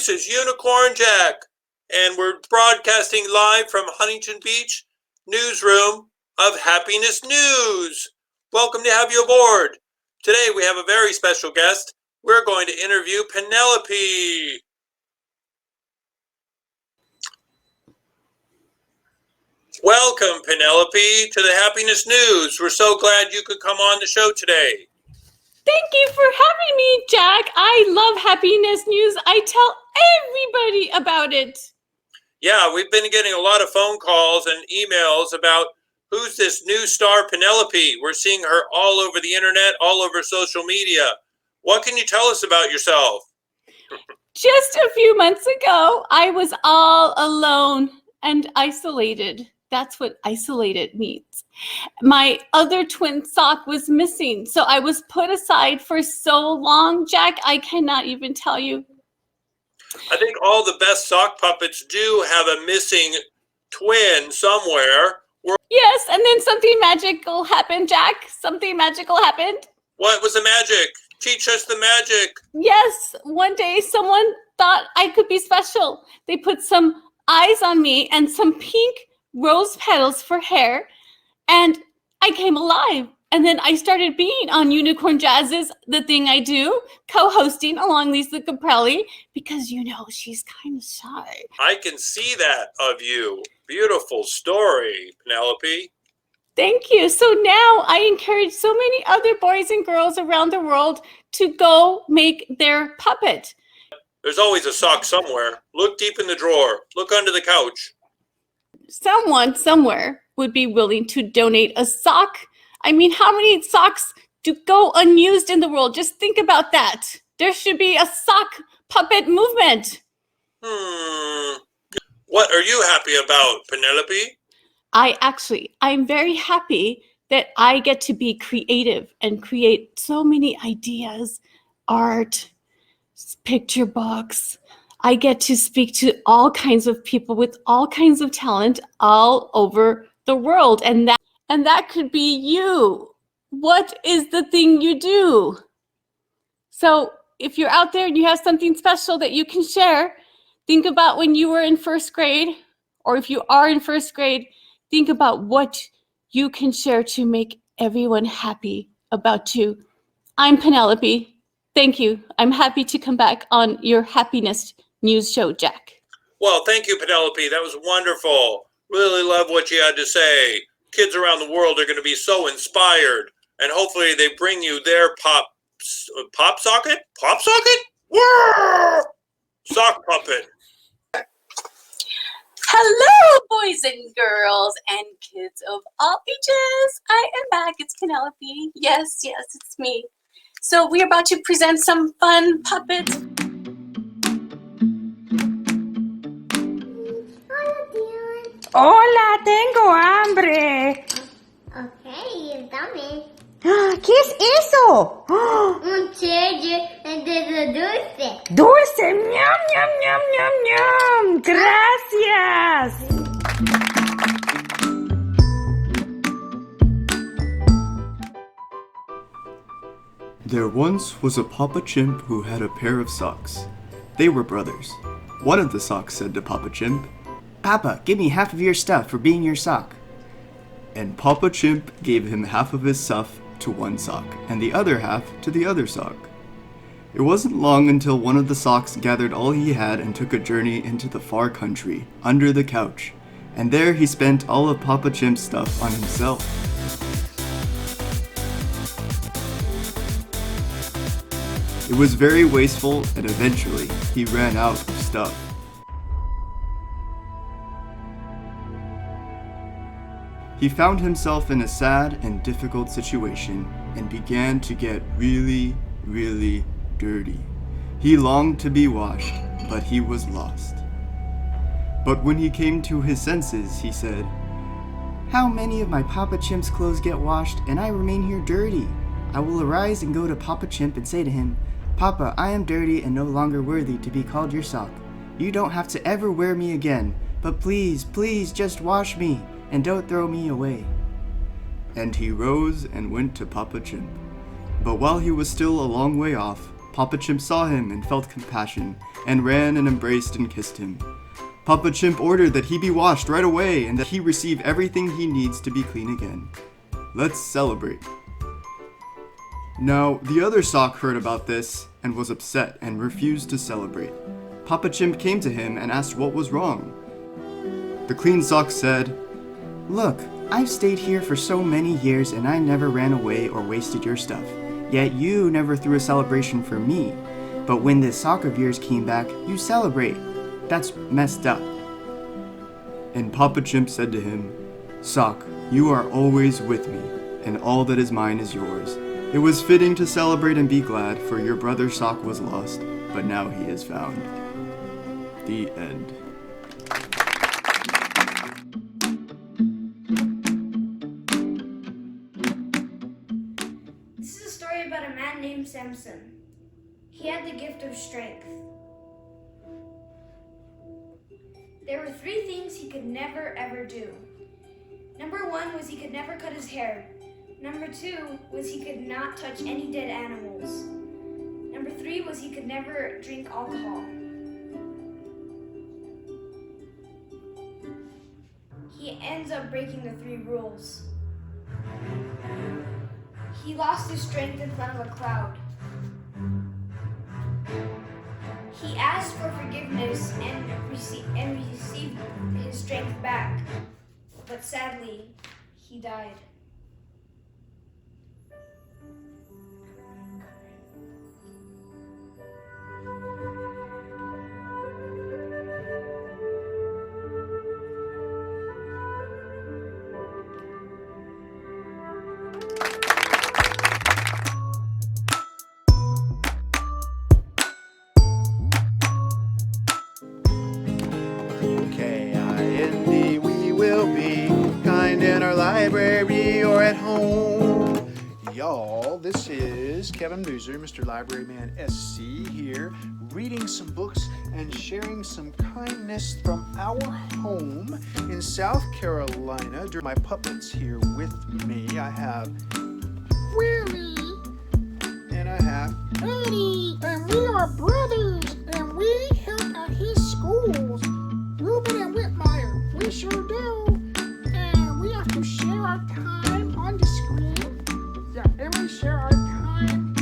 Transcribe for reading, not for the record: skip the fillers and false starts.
This is Unicorn Jack, and we're broadcasting live from Huntington Beach, newsroom of Happiness News. Welcome to have you aboard. Today we have a very special guest. We're going to interview Penelope. Welcome, Penelope, to the Happiness News. We're so glad you could come on the show today. Thank you for having me, Jack. I love Happiness News. I tell everybody about it. Yeah, we've been getting a lot of phone calls and emails about who's this new star Penelope. We're seeing her all over the internet, all over social media. What can you tell us about yourself? Just a few months ago, I was all alone and isolated. That's what isolated means. My other twin sock was missing, so I was put aside for so long, Jack, I cannot even tell you. I think all the best sock puppets do have a missing twin somewhere. Yes, and then something magical happened, Jack. Something magical happened. What was the magic? Teach us the magic. Yes, one day someone thought I could be special. They put some eyes on me and some pink rose petals for hair, and I came alive. And then I started being on Unicorn Jazz's The Thing I Do, co-hosting along Lisa Caprelli, because, you know, she's kind of shy. I can see that of you. Beautiful story, Penelope. Thank you. So now I encourage so many other boys and girls around the world to go make their puppet. There's always a sock somewhere. Look deep in the drawer. Look under the couch. Someone somewhere would be willing to donate a sock. I mean, how many socks do go unused in the world? Just think about that. There should be a sock puppet movement. What are you happy about, Penelope? I'm very happy that I get to be creative and create so many ideas, art, picture books. I get to speak to all kinds of people with all kinds of talent all over the world. And that could be you. What is the thing you do? So if you're out there and you have something special that you can share, think about when you were in first grade, or if you are in first grade, think about what you can share to make everyone happy about you. I'm Penelope. Thank you. I'm happy to come back on your Happiness News show, Jack. Well, thank you, Penelope. That was wonderful. Really love what you had to say. Kids around the world are going to be so inspired, and hopefully they bring you their pop socket? Pop socket? Whoa! Sock puppet. Hello, boys and girls and kids of all ages. I am back. It's Penelope. Yes, it's me. So we're about to present some fun puppets. Hola, tengo hambre. Ok, dame. ¿Qué es eso? Un cheddar de dulce. Dulce, ñam, ñam, ñam, ñam, ñam. Gracias. There once was a Papa Chimp who had a pair of socks. They were brothers. One of the socks said to Papa Chimp, "Papa, give me half of your stuff for being your sock." And Papa Chimp gave him half of his stuff to one sock, and the other half to the other sock. It wasn't long until one of the socks gathered all he had and took a journey into the far country, under the couch, and there he spent all of Papa Chimp's stuff on himself. It was very wasteful, and eventually he ran out of stuff. He found himself in a sad and difficult situation and began to get really, really dirty. He longed to be washed, but he was lost. But when he came to his senses, he said, "How many of my Papa Chimp's clothes get washed and I remain here dirty? I will arise and go to Papa Chimp and say to him, 'Papa, I am dirty and no longer worthy to be called your sock. You don't have to ever wear me again, but please, please just wash me and don't throw me away.'" And he rose and went to Papa Chimp. But while he was still a long way off, Papa Chimp saw him and felt compassion, and ran and embraced and kissed him. Papa Chimp ordered that he be washed right away and that he receive everything he needs to be clean again. Let's celebrate. Now, the other sock heard about this and was upset and refused to celebrate. Papa Chimp came to him and asked what was wrong. The clean sock said, "Look, I've stayed here for so many years and I never ran away or wasted your stuff. Yet you never threw a celebration for me. But when this sock of yours came back, you celebrate. That's messed up." And Papa Chimp said to him, "Sock, you are always with me, and all that is mine is yours. It was fitting to celebrate and be glad, for your brother Sock was lost, but now he is found." The end. This is a story about a man named Samson. He had the gift of strength. There were 3 things he could never ever do. Number 1 was he could never cut his hair. Number 2 was he could not touch any dead animals. Number 3 was he could never drink alcohol. He ends up breaking the 3 rules. He lost his strength in front of a cloud. He asked for forgiveness and received his strength back, but sadly, he died. K-I-N-D, we will be kind in our library or at home. Y'all, this is Kevin Boozer, Mr. Libraryman SC here, reading some books and sharing some kindness from our home in South Carolina. My puppets here with me. I have Willy and I have Eddie, and we are brothers, and we help at his schools. Ruben and Whitmire, we sure do. And we have to share our time on the screen. Yeah, and we share our time